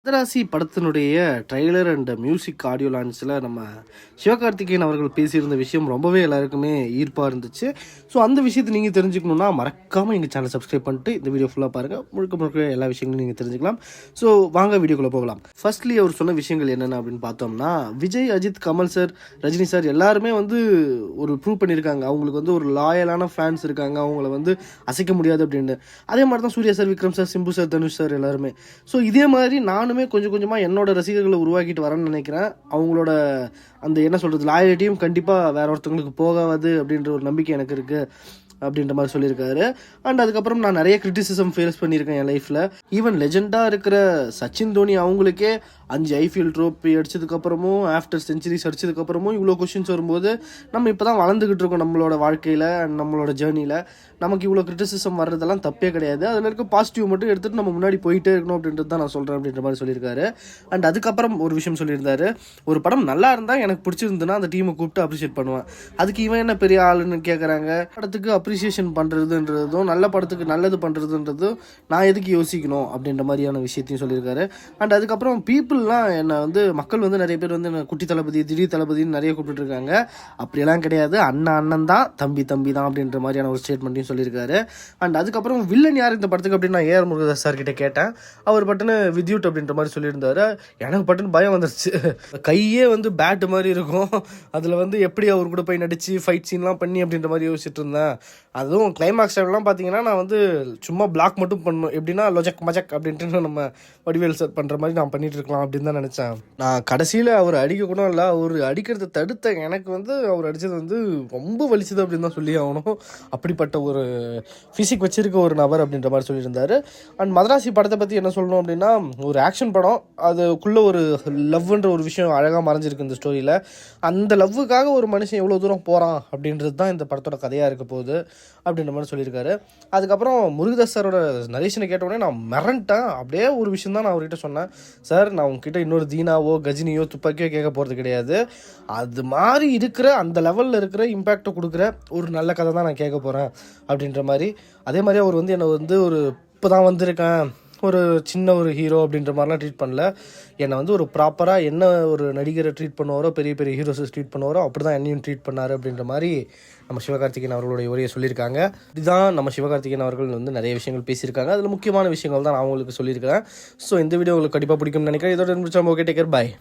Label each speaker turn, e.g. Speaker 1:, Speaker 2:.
Speaker 1: மதராசி படத்தினுடைய trailer and music audio லான்ச்சில் நம்ம சிவகார்த்திகேயன் அவர்கள் பேசியிருந்த விஷயம் ரொம்பவே எல்லாருக்குமே ஈர்ப்பாக இருந்துச்சு. ஸோ அந்த விஷயத்தை நீங்கள் தெரிஞ்சுக்கணுன்னா மறக்காமல் எங்கள் சேனல் சப்ஸ்கிரைப் பண்ணிட்டு இந்த வீடியோ ஃபுல்லாக பாருங்கள். முழுக்க முழுக்க எல்லா விஷயங்களும் நீங்கள் தெரிஞ்சுக்கலாம். ஸோ வாங்க வீடியோக்குள்ளே போகலாம். ஃபர்ஸ்ட்லி அவர் சொன்ன விஷயங்கள் என்னென்ன அப்படின்னு பார்த்தோம்னா, விஜய், அஜித், கமல் சார், ரஜினி சார் எல்லாருமே ஒரு ப்ரூவ் பண்ணியிருக்காங்க. அவங்களுக்கு ஒரு லாயலான ஃபேன்ஸ் இருக்காங்க, அவங்கள அசைக்க முடியாது அப்படின்னு. அதே மாதிரி தான் Suriya sir, Vikram sir, Simbu sir, Dhanush sir எல்லாருமே. ஸோ இதே மாதிரி நானுமே கொஞ்சம் கொஞ்சமாக என்னோட ரசிகர்களை உருவாக்கிட்டு வரேன்னு நினைக்கிறேன். அவங்களோட அந்த என்ன சொல்கிறது லாயலிட்டியும் கண்டிப்பாக வேற ஒருத்தவங்களுக்கு போகாது அப்படின்ற ஒரு நம்பிக்கை எனக்கு இருக்குது அப்படின்ற மாதிரி சொல்லியிருக்காரு. அண்ட் அதுக்கப்புறம் நான் நிறைய கிரிட்டிசிசம் ஃபேஸ் பண்ணியிருக்கேன் என் லைஃப்பில். ஈவன் லெஜெண்டாக இருக்கிற சச்சின் தோனி அவங்களுக்கே 5 ஐபிஎல் ட்ரோஃபி அடிச்சதுக்கப்புறமும், ஆஃப்டர் செஞ்சுரிஸ் அடிச்சதுக்கப்புறமும் இவ்வளோ கொஷின்ஸ் வரும்போது நம்ம இப்போ தான் வளர்ந்துக்கிட்டு இருக்கோம் நம்மளோட வாழ்க்கையில் அண்ட் நம்மளோட ஜேர்னியில். நமக்கு இவ்வளோ கிரிட்டிசிசம் வர்றதெல்லாம் தப்பே கிடையாது. அதில் இருக்க பாசிட்டிவ் மட்டும் எடுத்துகிட்டு நம்ம முன்னாடி போயிட்டே இருக்கணும் அப்படின்றது தான் நான் சொல்கிறேன் அப்படின்ற மாதிரி சொல்லியிருக்காரு. அண்ட் அதுக்கப்புறம் ஒரு விஷயம் சொல்லியிருந்தாரு, ஒரு படம் நல்லா இருந்தால் எனக்கு பிடிச்சிருந்துன்னா அந்த டீமை கூப்பிட்டு அப்ரிஷியேட் பண்ணுவேன். அதுக்கு இவன் என்ன பெரிய ஆளுன்னு கேட்குறாங்க. படத்துக்கு அப்ரிசியேஷன் பண்ணுறதுன்றதும் நல்ல படத்துக்கு நல்லது பண்ணுறதுன்றதும் நான் எதுக்கு யோசிக்கணும் அப்படின்ற மாதிரியான விஷயத்தையும் சொல்லியிருக்காரு. அண்ட் அதுக்கப்புறம் பீப்புளெலாம் என்னை மக்கள் நிறைய பேர் என்ன குட்டி தளபதி, திடீர் தளபதினு நிறைய கூப்பிட்டுருக்காங்க. அப்படியெல்லாம் கிடையாது. அண்ணன் தான், தம்பி தான் அப்படின்ற மாதிரியான ஒரு ஸ்டேட்மெண்ட்டையும் சொல்லியிருக்காரு. அண்ட் அதுக்கப்புறம் வில்லன் யார் இந்த படத்துக்கு அப்படின்னு நான் ஏஆர் முருகதாஸ் சார் கிட்ட கேட்டேன். அவர் பட்டுன்னு வித்யூட் அப்படின்ற மாதிரி சொல்லியிருந்தாரு. எனக்கு பட்டுன்னு பயம் வந்துருச்சு. கையே பேட் மாதிரி இருக்கும். அதில் எப்படி அவர் கூட போய் நடிச்சு ஃபைட் சீன்லாம் பண்ணி அப்படின்ற மாதிரி யோசிச்சுட்டு இருந்தேன். அதுவும் கிளைமாக்ஸ் டைம்லாம் பார்த்தீங்கன்னா நான் சும்மா பிளாக் மட்டும் பண்ணணும், எப்படின்னா லொஜக் மஜக் அப்படின்ட்டு நம்ம வடிவேல் சார் பண்ணுற மாதிரி நான் பண்ணிட்டு இருக்கலாம் அப்படின்னு தான் நினச்சேன். நான் கடைசியில் அவர் அடிக்க கூட இல்லை, அவர் அடிக்கிறத தடுத்த எனக்கு அவர் அடித்தது ரொம்ப வலிச்சது அப்படின்னு தான் சொல்லி ஆகணும். அப்படிப்பட்ட ஒரு ஃபிசிக் வச்சிருக்க ஒரு நபர் அப்படின்ற மாதிரி சொல்லியிருந்தாரு. அண்ட் மதராசி படத்தை பற்றி என்ன சொல்லணும் அப்படின்னா, ஒரு ஆக்ஷன் படம், அதுக்குள்ளே ஒரு லவ்ன்ற ஒரு விஷயம் அழகாக மறைஞ்சிருக்கு இந்த ஸ்டோரியில். அந்த லவ்வுக்காக ஒரு மனுஷன் எவ்வளோ தூரம் போகிறான் அப்படின்றது தான் இந்த படத்தோட கதையாக இருக்க போகுது அப்படின்ற மாதிரி சொல்லியிருக்காரு. அதுக்கப்புறம் முருகதாஸ் சாரோட நரேஷனை கேட்டவுடனே நான் மிரண்டேன். அப்படியே ஒரு விஷயம் தான் நான் அவர்கிட்ட சொன்னேன், சார் நான் உங்ககிட்ட இன்னொரு தீனாவோ கஜினியோ துப்பாக்கியோ கேட்க போகிறது கிடையாது. அது மாதிரி இருக்கிற அந்த லெவலில் இருக்கிற இம்பேக்டை கொடுக்குற ஒரு நல்ல கதை தான் நான் கேட்க போகிறேன் அப்படின்ற மாதிரி. அதே மாதிரி அவர் என்னை ஒரு இப்போ தான் வந்திருக்கேன், ஒரு சின்ன ஒரு ஹீரோ அப்படின்ற மாதிரிலாம் ட்ரீட் பண்ணல. என்னை ஒரு ப்ராப்பராக என்ன ஒரு நடிகரை ட்ரீட் பண்ணுவாரோ, பெரிய பெரிய ஹீரோஸை ட்ரீட் பண்ணுவாரோ அப்படி தான் என்னையும் ட்ரீட் பண்ணார் அப்படின்ற மாதிரி நம்ம சிவகார்த்திகேயன் அவர்களுடைய உரையை சொல்லியிருக்காங்க. இதுதான் நம்ம சிவகார்த்திகேயன் அவர்கள் நிறைய விஷயங்கள் பேசியிருக்காங்க. அதில் முக்கியமான விஷயங்கள் தான் நான் அவங்களுக்கு சொல்லியிருக்கிறேன். ஸோ இந்த வீடியோ உங்களுக்கு கண்டிப்பாக பிடிக்கும்னு நினைக்கிறேன். இதோட முடிச்சா ஓகே, டேக் கேர், பாய்.